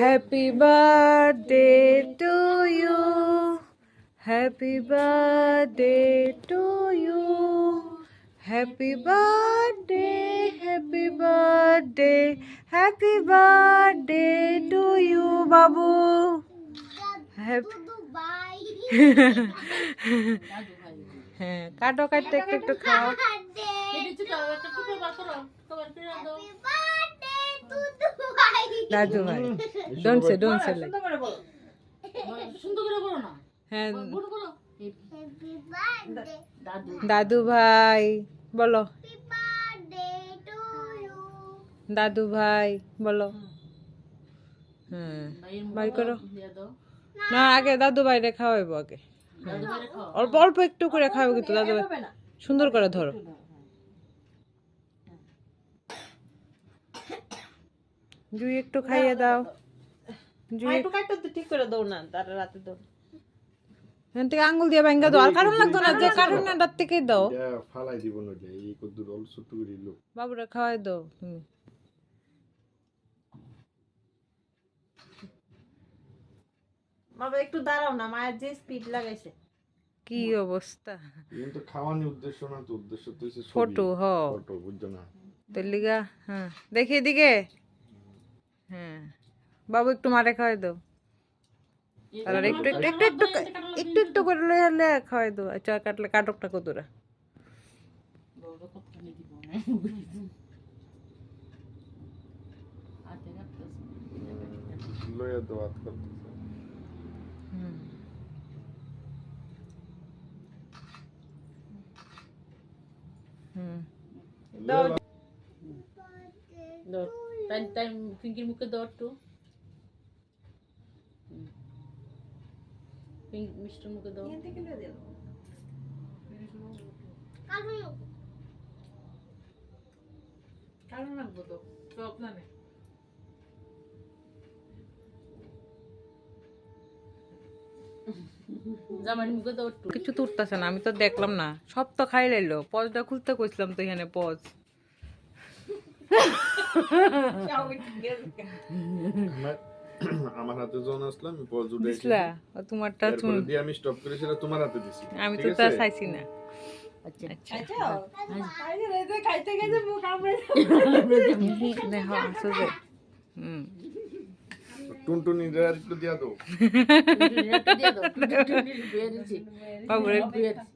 Happy birthday to you, happy birthday to you, happy birthday, happy birthday, happy birthday to you বাবু। Happy হ্যাঁ, কাটো, কাটতে একটু একটু খাও। দাদু ভাই, ডোন্ট সে লাইক। হ্যাঁ, দাদু ভাই বলো, দাদু ভাই বলো। হ্যাঁ, ভাই করো না, আগে দাদু ভাইরে খাওয়াইবো আগে। অল্প অল্প একটু করে খাওয়াবো কিন্তু দাদু ভাই সুন্দর করে ধরো। জুই একটু খাইয়ে দাও, জুই একটু কাটতে ঠিক করে দাও না, তার রাতে দাও। এখান থেকে আঙ্গুল দিয়ে ভাঙা দাও, আর কারণ লাগতো না, যে কারণ না তার থেকেই দাও। ফালাই দিব না, এই কদ্দুর অল্প ছোট করে দিল। বাবুরা খাওয়াই দাও তুমি। বাবা একটু দাঁড়াও না, মায়ের যে স্পিড লাগাইছে। কি অবস্থা! কিন্তু খাওয়ানোর উদ্দেশ্য না তো, উদ্দেশ্য তো হচ্ছে ফটো। হ ফটো, বুঝছো না? তোর লিগা। হ্যাঁ, দেখি এদিকে। হ্যাঁ, বাবু একটু মারে খাওয়াই দাও, আর একটু একটু একটু একটু একটু একটু করে লয়ে হলে খাওয়াই দাও। আচ্ছা, কাটলে কাটকটা কতটা লয়া তো হাত করতেছে। দাও টাইম টাইম পিঙ্কির মুখে দাও একটু, পিঙ্ক মিষ্টির মুখে দাও। কারণ লাগবো তো সব জানে। জামাইয়ের মুখে দাও একটু। কিছু তুলতেছে না, আমি তো দেখলাম না, সব তো খাই লাইলো। পজটা খুলতে কইছিলাম তো এখানে পজ। আমার হাতে যখন আসলাম আমি পজ উঠে দিছলা ও তোমারটা তুমি, তারপরে দিয়ে আমি স্টপ করে সেটা তোমার হাতে দিছি। আমি তো ঠিক তা আছে? চাইছি না। আচ্ছা আচ্ছা, খাইতে খাইতে মুখ আমরা দেখো আসো যে। হুম, টুনটুনি আর একটু দিয়া দাও। বাবুরে দিয়ে দাও।